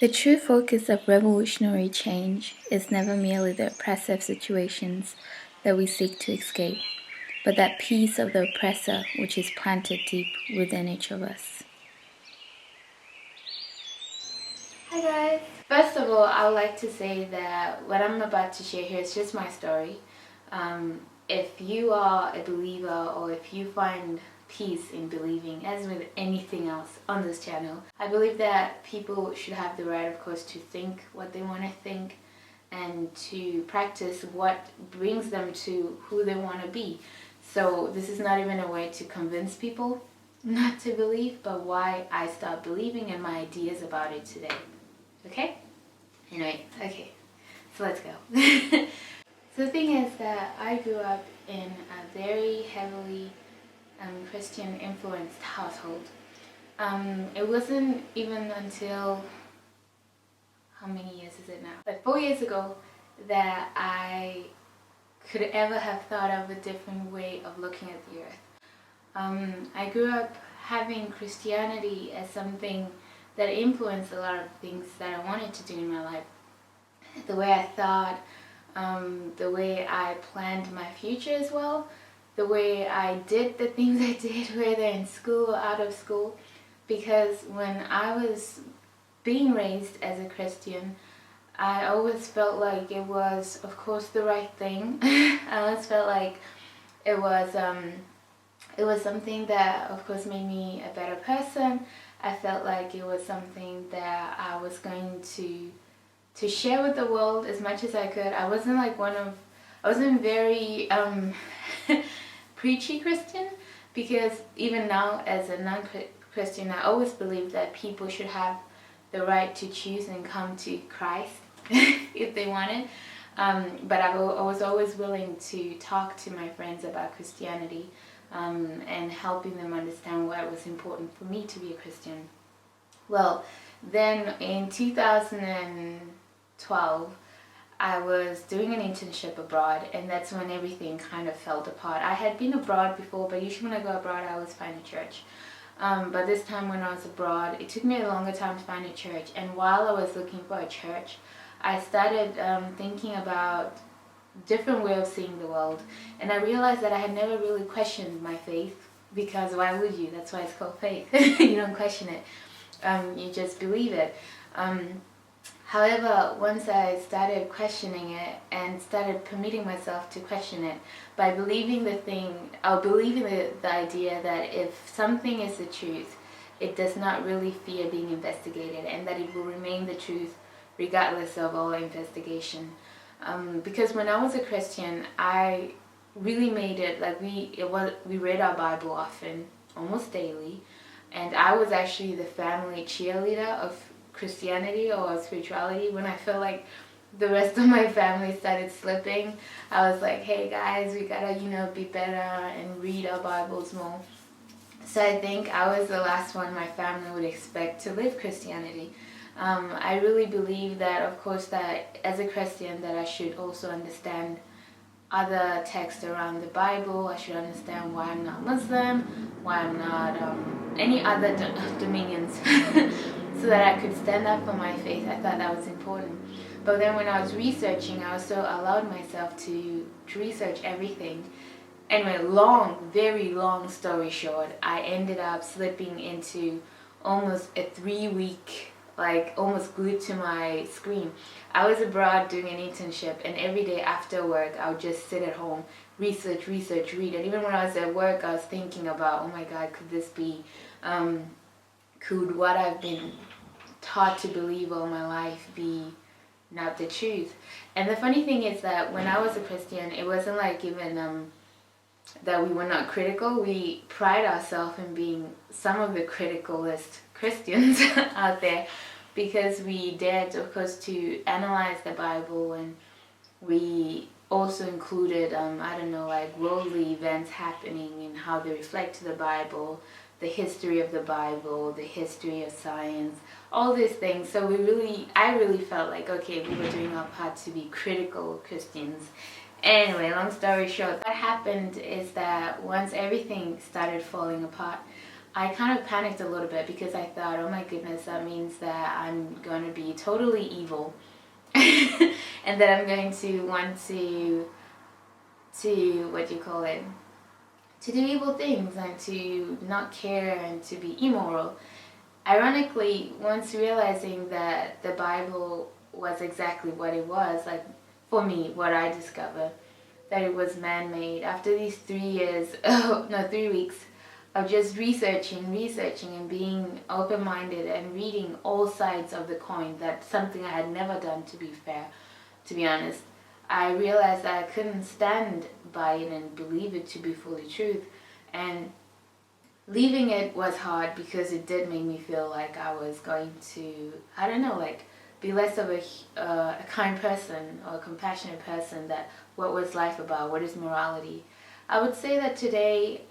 The true focus of revolutionary change is never merely the oppressive situations that we seek to escape, but that peace of the oppressor which is planted deep within each of us. Hi guys! First of all, I would like to say that what I'm about to share here is just my story. If you are a believer or if you find peace in believing, as with anything else on this channel, I believe that people should have the right, of course, to think what they want to think and to practice what brings them to who they want to be. So this is not even a way to convince people not to believe, but why I stopped believing and my ideas about it today. Okay? Anyway, okay. So let's go. So the thing is that I grew up in a very heavily Christian influenced household. It wasn't even until, how many years is it now? Like 4 years ago that I could ever have thought of a different way of looking at the earth. I grew up having Christianity as something that influenced a lot of things that I wanted to do in my life. The way I thought, the way I planned my future as well, the way I did the things I did, whether in school or out of school. Because when I was being raised as a Christian, I always felt like it was, of course, the right thing. I always felt like it was something that, of course, made me a better person. I felt like it was something that I was going to share with the world as much as I could. I wasn't like I wasn't very preachy Christian, because even now as a non-Christian, I always believe that people should have the right to choose and come to Christ if they wanted. But I was always willing to talk to my friends about Christianity and helping them understand why it was important for me to be a Christian. Well, then in 2012, I was doing an internship abroad, and that's when everything kind of fell apart. I had been abroad before, but usually when I go abroad, I always find a church. But this time when I was abroad, it took me a longer time to find a church. And while I was looking for a church, I started thinking about different way of seeing the world, and I realized that I had never really questioned my faith, because why would you? That's why it's called faith. You don't question it, you just believe it. However, once I started questioning it and started permitting myself to question it by believing the idea that if something is the truth, it does not really fear being investigated, and that it will remain the truth regardless of all investigation. Because when I was a Christian, I really made it like we read our Bible often, almost daily, and I was actually the family cheerleader of Christianity or spirituality. When I felt like the rest of my family started slipping, I was like, hey guys, we gotta be better and read our Bibles more. So I think I was the last one my family would expect to live Christianity. I really believe that, of course, that as a Christian that I should also understand other texts around the Bible. I should understand why I'm not Muslim, why I'm not any other dominions, so that I could stand up for my faith. I thought that was important. But then when I was researching, I also allowed myself to research everything. Anyway, very long story short, I ended up slipping into almost a 3-week, like almost glued to my screen. I was abroad doing an internship, and every day after work I would just sit at home, research, read. And even when I was at work, I was thinking about, oh my God, could this be, could what I've been taught to believe all my life be not the truth? And the funny thing is that when I was a Christian, it wasn't like even that we were not critical. We pride ourselves in being some of the criticalist Christians out there, because we dared, of course, to analyze the Bible, and we also included, like worldly events happening and how they reflect to the Bible, the history of the Bible, the history of science, all these things. So I really felt like, okay, we were doing our part to be critical Christians. Anyway, long story short, what happened is that once everything started falling apart, I kind of panicked a little bit because I thought, oh my goodness, that means that I'm going to be totally evil. And that I'm going to want to what do you call it, to do evil things and to not care and to be immoral. Ironically, once realizing that the Bible was exactly what it was, like for me, what I discovered, that it was man-made, after these 3 years, 3 weeks of just researching and being open-minded and reading all sides of the coin, that's something I had never done, to be fair, to be honest. I realized that I couldn't stand by it and believe it to be fully truth. And leaving it was hard because it did make me feel like I was going to, I don't know, like be less of a kind person or a compassionate person. That what was life about? What is morality? I would say that today,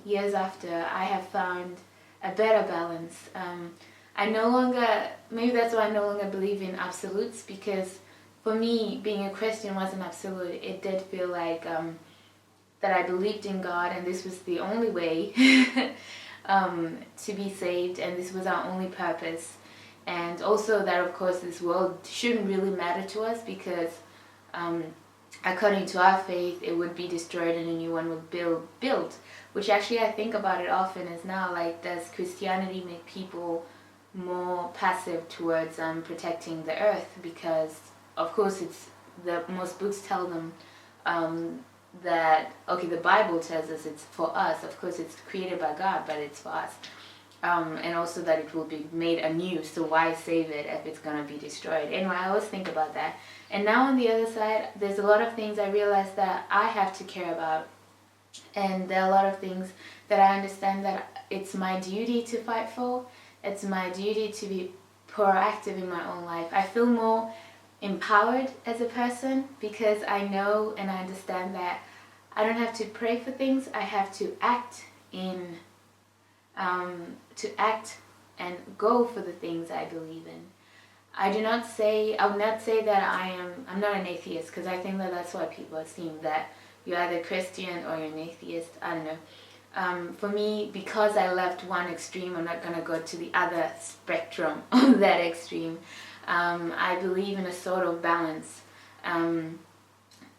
years after, I have found a better balance. I no longer, maybe that's why I no longer believe in absolutes, because for me, being a Christian wasn't absolute. It did feel like that I believed in God and this was the only way to be saved, and this was our only purpose. And also that, of course, this world shouldn't really matter to us because according to our faith, it would be destroyed and a new one would built. Which actually I think about it often is now, like, does Christianity make people more passive towards protecting the earth? Because of course it's most books tell them that, okay, the Bible tells us it's for us. Of course it's created by God, but it's for us. And also that it will be made anew, so why save it if it's going to be destroyed? Anyway, I always think about that. And now on the other side, there's a lot of things I realize that I have to care about. And there are a lot of things that I understand that it's my duty to fight for. It's my duty to be proactive in my own life. I feel more empowered as a person because I know and I understand that I don't have to pray for things. I have to act and go for the things I believe in. I would not say that I'm not an atheist, because I think that that's what people assume, that you're either Christian or you're an atheist. I don't know. For me, because I left one extreme, I'm not going to go to the other spectrum of that extreme. I believe in a sort of balance. And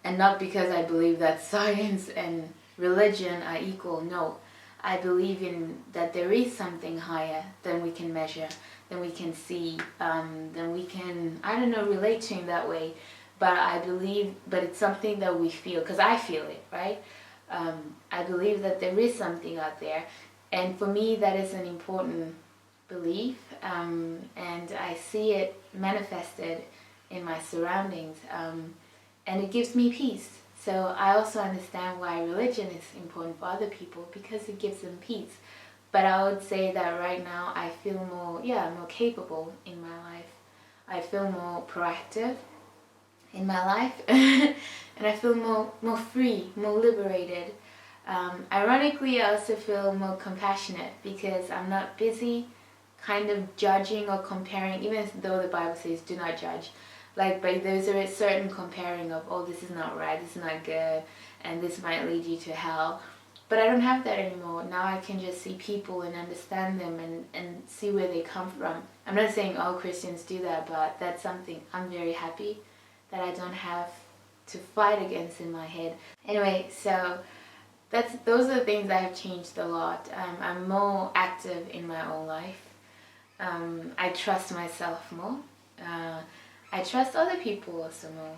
not because I believe that science and religion are equal. No. I believe in that there is something higher than we can measure, than we can see, than we can, I don't know, relate to in that way. But I believe, but it's something that we feel, because I feel it, right? I believe that there is something out there. And for me, that is an important belief. And I see it manifested in my surroundings. And it gives me peace. So I also understand why religion is important for other people, because it gives them peace. But I would say that right now I feel more capable in my life. I feel more proactive in my life. And I feel more free, more liberated. Ironically, I also feel more compassionate because I'm not busy kind of judging or comparing, even though the Bible says do not judge. Like, but there's a certain comparing of, oh, this is not right, this is not good, and this might lead you to hell. But I don't have that anymore. Now I can just see people and understand them and see where they come from. I'm not saying all Christians do that, but that's something I'm very happy that I don't have to fight against in my head. Anyway, so those are the things that have changed a lot. I'm more active in my own life. I trust myself more. I trust other people also more.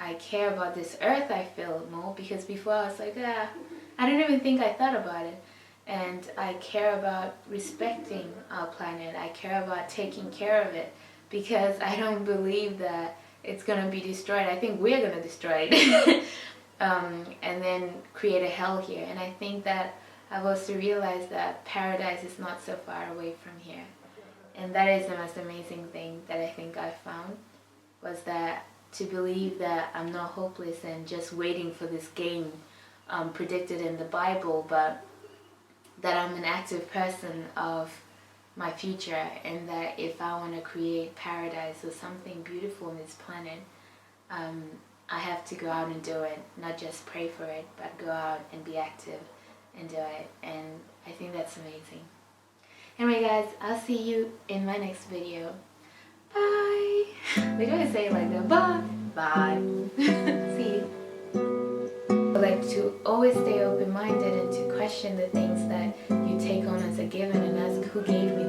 I care about this earth, I feel, more, because before I was like, I don't even think I thought about it. And I care about respecting our planet. I care about taking care of it, because I don't believe that it's going to be destroyed. I think we're going to destroy it and then create a hell here. And I think that I've also realized that paradise is not so far away from here. And that is the most amazing thing that I think I found, was that to believe that I'm not hopeless and just waiting for this game predicted in the Bible, but that I'm an active person of my future, and that if I want to create paradise or something beautiful on this planet, I have to go out and do it, not just pray for it, but go out and be active and do it. And I think that's amazing. Anyway guys, I'll see you in my next video. Bye. We're gonna say it like that. Bye. Bye. See you. I like to always stay open-minded and to question the things that you take on as a given and ask who gave me